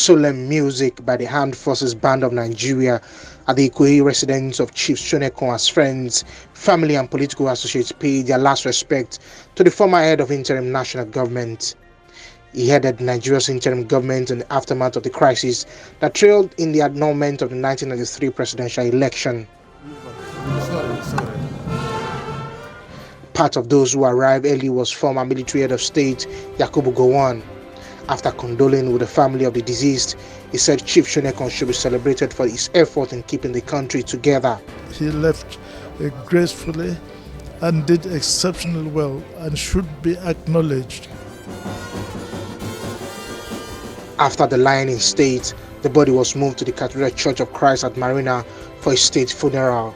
Solemn music by the Armed Forces Band of Nigeria at the Ikoyi residence of Chief Shonekan as friends, family and political associates paid their last respect to the former head of interim national government. He headed Nigeria's interim government in the aftermath of the crisis that trailed in the annulment of the 1993 presidential election. Part of those who arrived early was former military head of state Yakubu Gowon. After condoling with the family of the deceased, he said Chief Shonekan should be celebrated for his effort in keeping the country together. He left gracefully and did exceptionally well and should be acknowledged. After the lying in state, the body was moved to the Cathedral Church of Christ at Marina for a state funeral.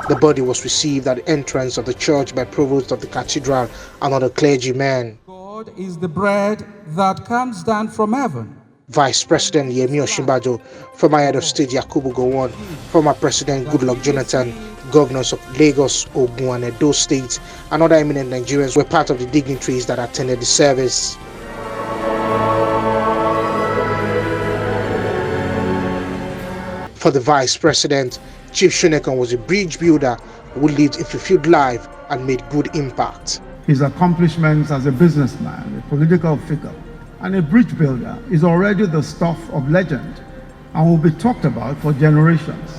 The body was received at the entrance of the church by provost of the cathedral and other clergymen. God is the bread that comes down from heaven. Vice President Yemi Osinbajo, former head of state Yakubu Gowon, former President Goodluck Jonathan, governors of Lagos, Ogun and Edo states, and other eminent Nigerians were part of the dignitaries that attended the service. For the Vice President, Chief Shonekan was a bridge builder who lived a fulfilled life and made good impact. His accomplishments as a businessman, a political figure, and a bridge builder is already the stuff of legend and will be talked about for generations.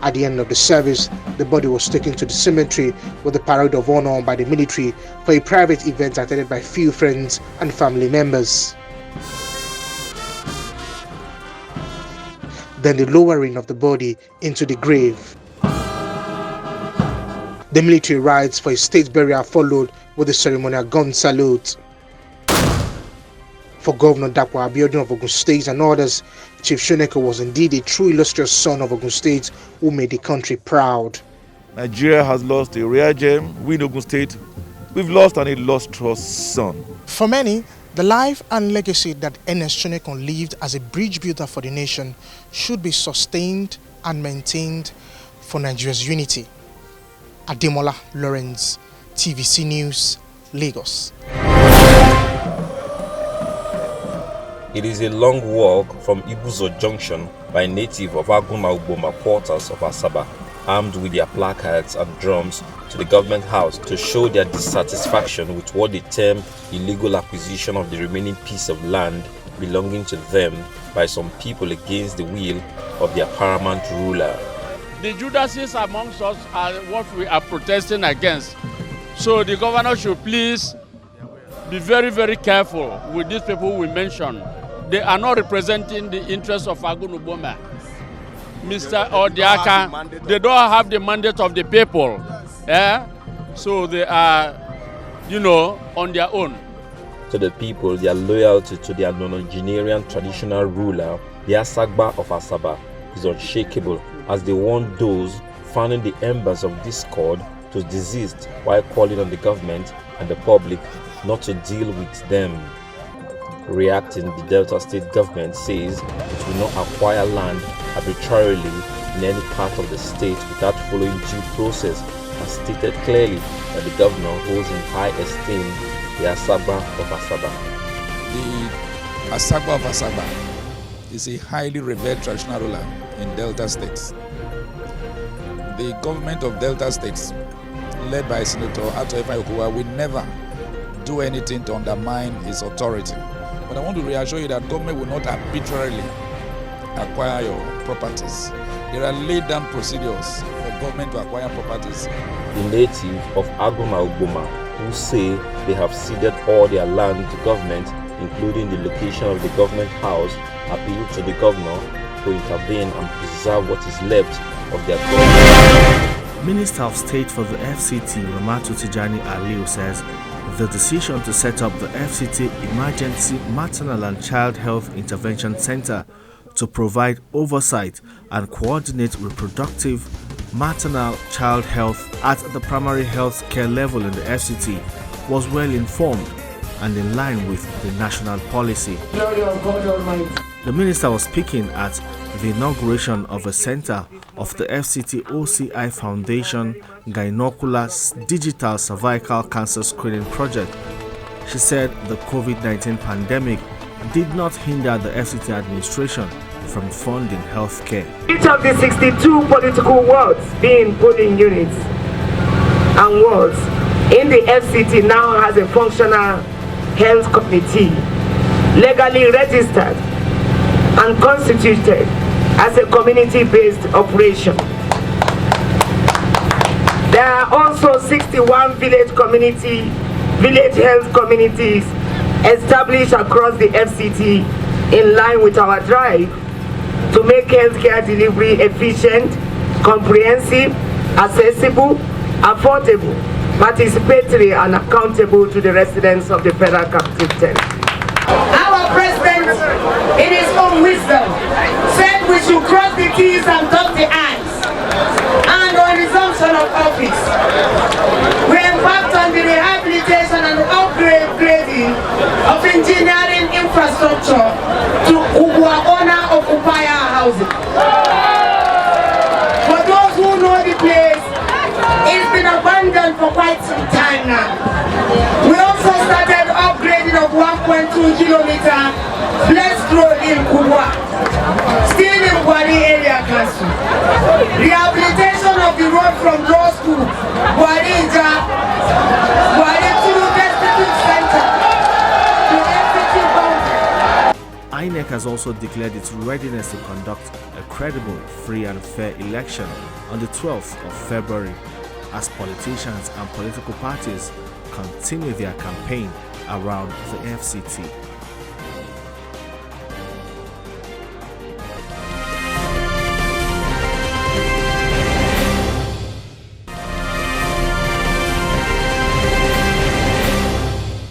At the end of the service, the body was taken to the cemetery with a parade of honor by the military for a private event attended by few friends and family members. Then the lowering of the body into the grave. The military rites for a state burial followed with the ceremonial gun salute. For Governor Dapo Abiodun of Ogun State and others, Chief Shonekan was indeed a true illustrious son of Ogun State who made the country proud. Nigeria has lost a rare gem. We in Ogun State, we've lost an illustrious son. For many, the life and legacy that Ernest Shonekan lived as a bridge builder for the nation should be sustained and maintained for Nigeria's unity. Ademola Lawrence, TVC News, Lagos. It is a long walk from Ibuzo Junction by a native of Aguma Ugboma quarters of Asaba, armed with their placards and drums, to the government house to show their dissatisfaction with what they term illegal acquisition of the remaining piece of land belonging to them by some people against the will of their paramount ruler. The Judases amongst us are what we are protesting against. So the governor should please be very, very careful with these people we mentioned. They are not representing the interests of Agunuboma. Mr. Odiaka, they don't have the mandate of the people. So they are, on their own. To the people, their loyalty to their non-Nigerian traditional ruler, the Asagba of Asaba, is unshakable, as they want those fanning the embers of discord to desist while calling on the government and the public not to deal with them. Reacting, the Delta State government says it will not acquire land arbitrarily in any part of the state without following due process, and stated clearly that the governor holds in high esteem the Asagba of Asaba. The Asagba of Asaba is a highly revered traditional ruler in Delta States. The government of Delta States, led by Senator Ato Efa will never do anything to undermine his authority. But I want to reassure you that government will not arbitrarily acquire your properties. There are laid down procedures for government to acquire properties. The native of Agoma Ugboma, who say they have ceded all their land to government, including the location of the government house, appeal to the governor to intervene and preserve what is left of their government. Minister of State for the FCT, Ramatu Tijani Aliu, says the decision to set up the FCT Emergency Maternal and Child Health Intervention Center to provide oversight and coordinate reproductive, maternal, child health at the primary health care level in the FCT was well informed and in line with the national policy. The minister was speaking at the inauguration of a center of the FCT OCI Foundation Gynocular Digital Cervical Cancer Screening Project. She said the COVID-19 pandemic did not hinder the FCT administration from funding healthcare. Each of the 62 political wards, being polling units and wards in the FCT, now has a functional health committee, legally registered and constituted as a community-based operation. There are also 61 village health communities established across the FCT in line with our drive to make healthcare delivery efficient, comprehensive, accessible, affordable, participatory and accountable to the residents of the Federal Capital Territory. Our President, in his own wisdom, said we should cross the T's and dot the I's. And on resumption of office, we embarked on the rehabilitation and upgrading of engineering infrastructure to owner of Upaya housing. For those who know the place, it's been abandoned for quite some time now. We also started upgrading of 1.2 kilometer blessed road in Kubwa, still in Gwari area council. Rehabilitation of the road from law school, Gwari to Institute Center to FCT boundary. INEC has also declared its readiness to conduct a credible, free and fair election on the 12th of February as politicians and political parties continue their campaign around the FCT.